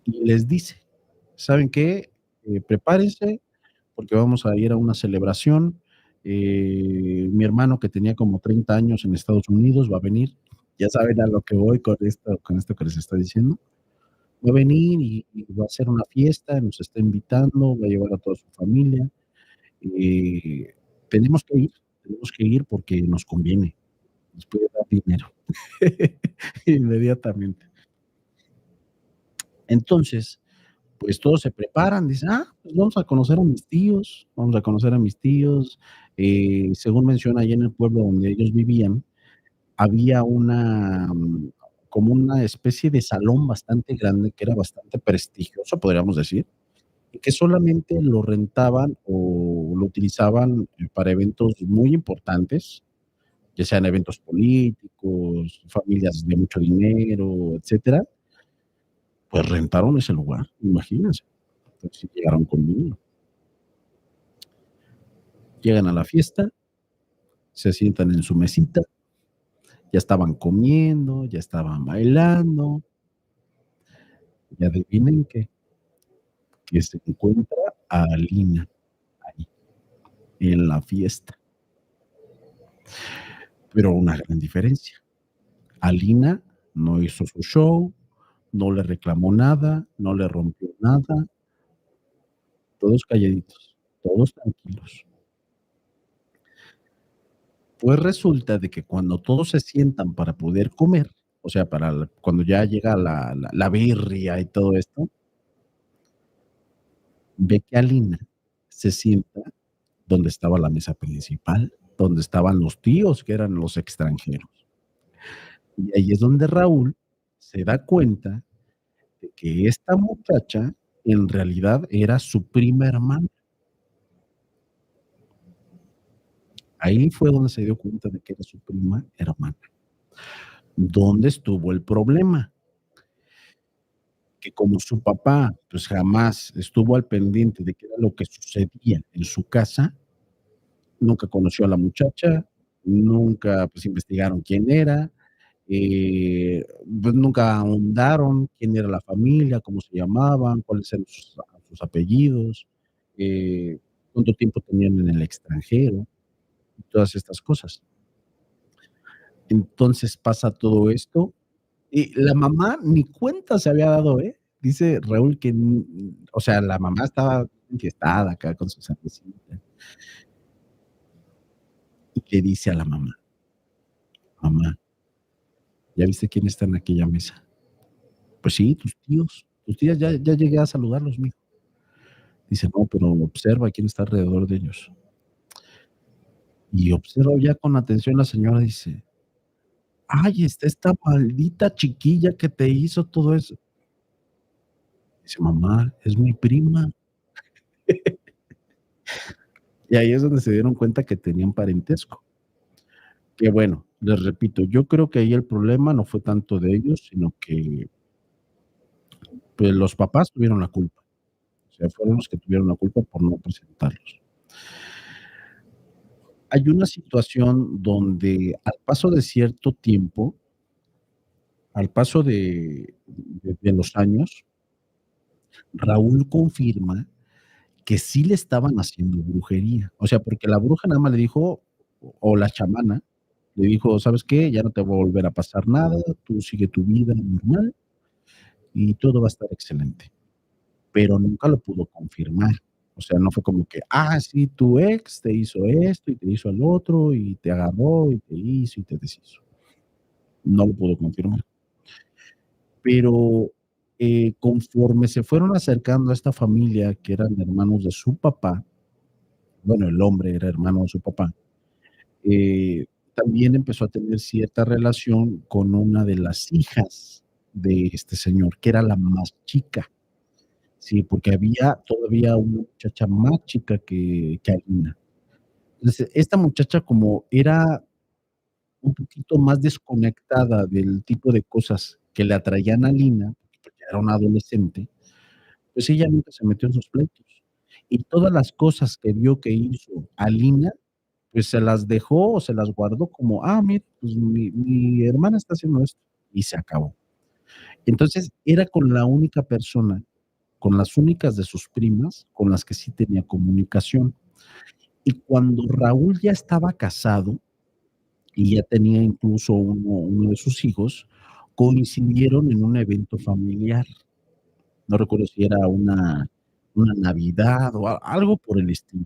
y les dice: "¿Saben qué? Prepárense, porque vamos a ir a una celebración. Mi hermano, que tenía como 30 años en Estados Unidos, va a venir". Ya saben a lo que voy con esto que les estoy diciendo. Va a venir y va a hacer una fiesta, nos está invitando, va a llevar a toda su familia. Eh, tenemos tenemos que ir porque nos conviene, nos puede dar dinero. Inmediatamente. Entonces, pues todos se preparan, dicen: "Ah, pues vamos a conocer a mis tíos, vamos a conocer a mis tíos". Según menciona, allá en el pueblo donde ellos vivían, había como una especie de salón bastante grande, que era bastante prestigioso, podríamos decir, y que solamente lo rentaban o lo utilizaban, para eventos muy importantes, ya sean eventos políticos, familias de mucho dinero, etcétera. Pues rentaron ese lugar, imagínense. Entonces sí llegaron con dinero. Llegan a la fiesta, se sientan en su mesita, ya estaban comiendo, ya estaban bailando, Y adivinen qué, que se encuentra a Alina ahí, en la fiesta. Pero una gran diferencia. Alina no hizo su show, no le reclamó nada, no le rompió nada, todos calladitos, todos tranquilos. Pues resulta de que cuando todos se sientan para poder comer, o sea, cuando ya llega la birria y todo esto, ve que Alina se sienta donde estaba la mesa principal, donde estaban los tíos, que eran los extranjeros. Y ahí es donde Raúl se da cuenta de que esta muchacha en realidad era su prima hermana. Ahí fue donde se dio cuenta de que era su prima hermana. ¿Dónde estuvo el problema? Que como su papá pues jamás estuvo al pendiente de qué era lo que sucedía en su casa, nunca conoció a la muchacha, nunca pues investigaron quién era, pues nunca ahondaron quién era la familia, cómo se llamaban, cuáles eran sus apellidos, eh, cuánto tiempo tenían en el extranjero, todas estas cosas. Entonces pasa todo esto y la mamá ni cuenta se había dado, ¿eh? Dice Raúl que, o sea, la mamá estaba enfiestada acá con su cervecita y le dice a la mamá, mamá, ¿ya viste quién está en aquella mesa? Pues sí, tus tíos, tus tías, ya llegué a saludarlos, mijo. Dice, no, pero observa quién está alrededor de ellos. Y observa ya con atención la señora, dice, ay, está esta maldita chiquilla que te hizo todo eso. Dice, mamá, es mi prima. Y ahí es donde se dieron cuenta que tenían parentesco. Que bueno, les repito, yo creo que ahí el problema no fue tanto de ellos, sino que pues los papás tuvieron la culpa. O sea, fueron los que tuvieron la culpa por no presentarlos. Hay una situación donde al paso de cierto tiempo, al paso de los años, Raúl confirma que sí le estaban haciendo brujería. O sea, porque la bruja nada más le dijo, o la chamana, le dijo, ¿sabes qué? Ya no te va a volver a pasar nada, tú sigue tu vida normal y todo va a estar excelente. Pero nunca lo pudo confirmar. O sea, no fue como que, ah, sí, tu ex te hizo esto y te hizo el otro y te agarró y te hizo y te deshizo. No lo pudo confirmar. Pero conforme se fueron acercando a esta familia, que eran hermanos de su papá, bueno, el hombre era hermano de su papá, eh, también empezó a tener cierta relación con una de las hijas de este señor, que era la más chica. Sí, porque había todavía una muchacha más chica que Alina. Entonces, esta muchacha como era un poquito más desconectada del tipo de cosas que le atraían a Alina, porque era una adolescente, pues ella nunca se metió en sus pleitos. Y todas las cosas que vio que hizo Alina, pues se las dejó o se las guardó como, ah, mira, pues mi hermana está haciendo esto, y se acabó. Entonces, era con la única persona, con las únicas de sus primas con las que sí tenía comunicación. Y cuando Raúl ya estaba casado y ya tenía incluso uno de sus hijos, coincidieron en un evento familiar. No recuerdo si era una Navidad o algo por el estilo.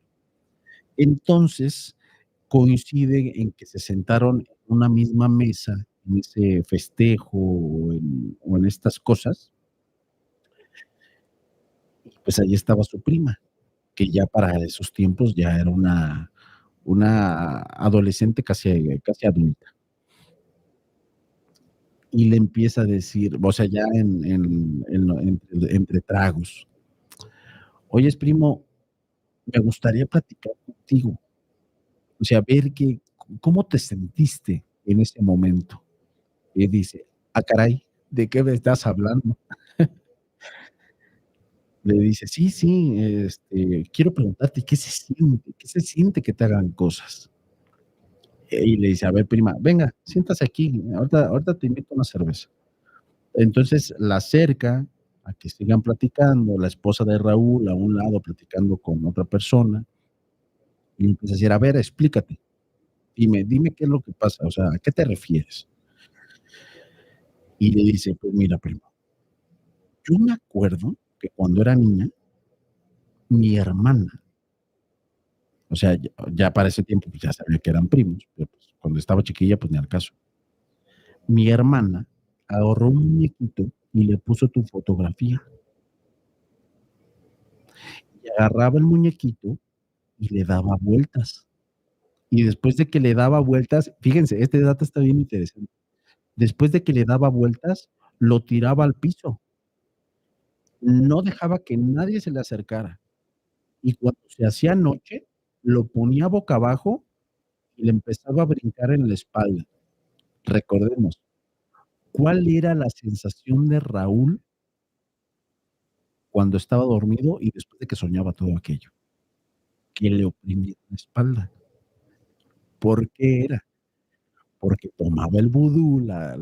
Entonces, coincide en que se sentaron en una misma mesa, en ese festejo o en estas cosas, y pues ahí estaba su prima, que ya para esos tiempos ya era una adolescente casi adulta. Y le empieza a decir, o sea, ya entre tragos, oyes, primo, me gustaría platicar contigo, o sea, ver cómo te sentiste en ese momento. Y dice, ah, caray, ¿de qué me estás hablando? Le dice, sí, sí, quiero preguntarte, ¿qué se siente? ¿Qué se siente que te hagan cosas? Y le dice, a ver, prima, venga, siéntase aquí, ahorita te invito a una cerveza. Entonces la acerca a que sigan platicando, la esposa de Raúl a un lado platicando con otra persona, y le empieza a decir, a ver, explícate, dime qué es lo que pasa, o sea, ¿a qué te refieres? Y le dice, pues mira, primo, yo me acuerdo que cuando era niña, mi hermana, o sea, ya para ese tiempo pues ya sabía que eran primos, pero pues cuando estaba chiquilla pues ni al caso. Mi hermana agarró un muñequito y le puso tu fotografía. Y agarraba el muñequito y le daba vueltas. Y después de que le daba vueltas, fíjense, este dato está bien interesante. Después de que le daba vueltas, lo tiraba al piso. No dejaba que nadie se le acercara. Y cuando se hacía noche, lo ponía boca abajo y le empezaba a brincar en la espalda. Recordemos, ¿cuál era la sensación de Raúl cuando estaba dormido y después de que soñaba todo aquello? Que le oprimía la espalda. ¿Por qué era? Porque tomaba el vudú, la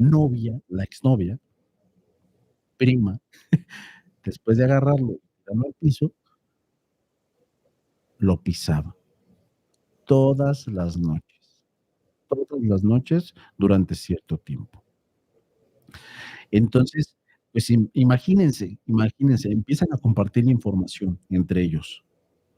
novia, la exnovia, prima, después de agarrarlo y tirarlo al piso, lo pisaba todas las noches durante cierto tiempo. Entonces, pues imagínense, empiezan a compartir información entre ellos.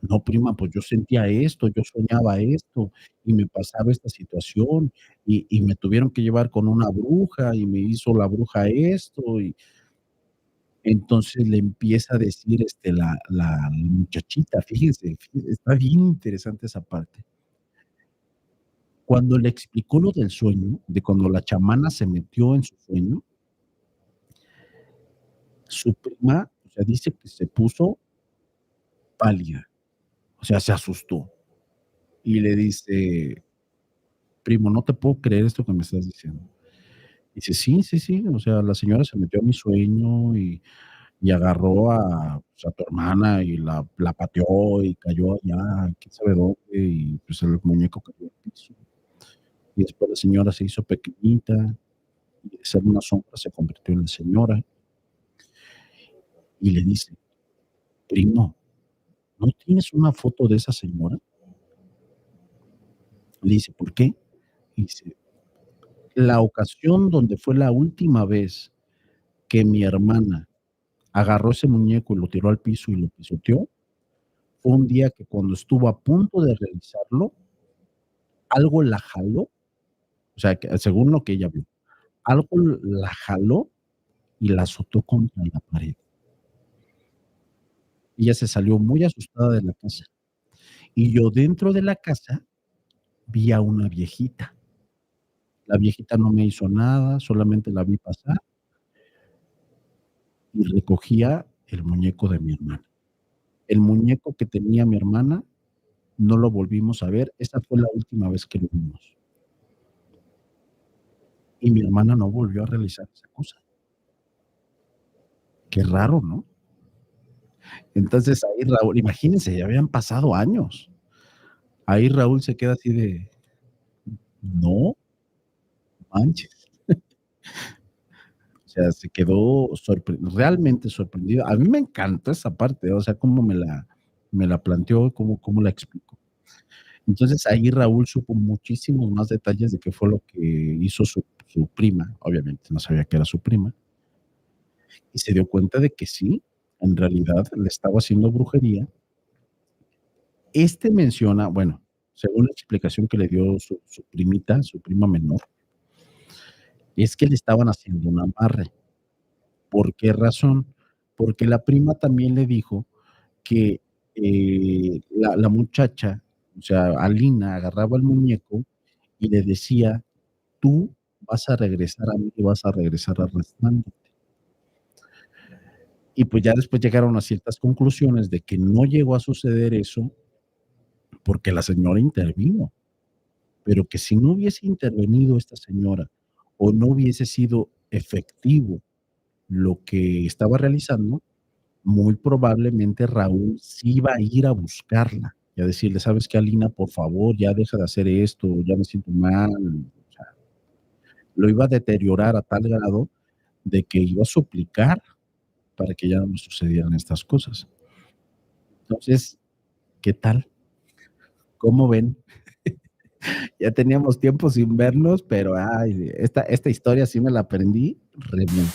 No, prima, pues yo sentía esto, yo soñaba esto, y me pasaba esta situación, y me tuvieron que llevar con una bruja, y me hizo la bruja esto, y entonces le empieza a decir la muchachita, fíjense, está bien interesante esa parte. Cuando le explicó lo del sueño, de cuando la chamana se metió en su sueño, su prima, o sea, dice que se puso pálida, o sea, se asustó y le dice, primo, no te puedo creer esto que me estás diciendo. Dice, sí, sí, sí, o sea, la señora se metió a mi sueño y agarró pues, a tu hermana y la pateó y cayó allá, quién sabe dónde, y pues el muñeco cayó al piso. Y después la señora se hizo pequeñita, y de ser una sombra se convirtió en la señora, y le dice, primo, ¿no tienes una foto de esa señora? Le dice, ¿por qué? Y dice, la ocasión donde fue la última vez que mi hermana agarró ese muñeco y lo tiró al piso y lo pisoteó, fue un día que cuando estuvo a punto de realizarlo, algo la jaló, o sea, que según lo que ella vio, algo la jaló y la azotó contra la pared. Ella se salió muy asustada de la casa. Y yo dentro de la casa vi a una viejita. La viejita no me hizo nada, solamente la vi pasar y recogía el muñeco de mi hermana. El muñeco que tenía mi hermana no lo volvimos a ver, esa fue la última vez que lo vimos. Y mi hermana no volvió a realizar esa cosa. Qué raro, ¿no? Entonces ahí Raúl, imagínense, ya habían pasado años. Ahí Raúl se queda así de, no manches. O sea, se quedó realmente sorprendido. A mí me encantó esa parte, o sea, cómo me la planteó, cómo la explicó. Entonces ahí Raúl supo muchísimos más detalles de qué fue lo que hizo su prima, obviamente no sabía que era su prima, y se dio cuenta de que sí, en realidad le estaba haciendo brujería. Menciona, bueno, según la explicación que le dio su primita, su prima menor, es que le estaban haciendo un amarre. ¿Por qué razón? Porque la prima también le dijo que la muchacha, o sea, Alina, agarraba el muñeco y le decía, tú vas a regresar a mí y vas a regresar arrastrándote. Y pues ya después llegaron a ciertas conclusiones de que no llegó a suceder eso porque la señora intervino, pero que si no hubiese intervenido esta señora o no hubiese sido efectivo lo que estaba realizando, muy probablemente Raúl sí iba a ir a buscarla y a decirle, ¿sabes qué, Alina? Por favor, ya deja de hacer esto, ya me siento mal. O sea, lo iba a deteriorar a tal grado de que iba a suplicar para que ya no nos sucedieran estas cosas. Entonces, ¿qué tal? ¿Cómo ven? Ya teníamos tiempo sin vernos, pero, ay, esta historia sí me la aprendí re bien.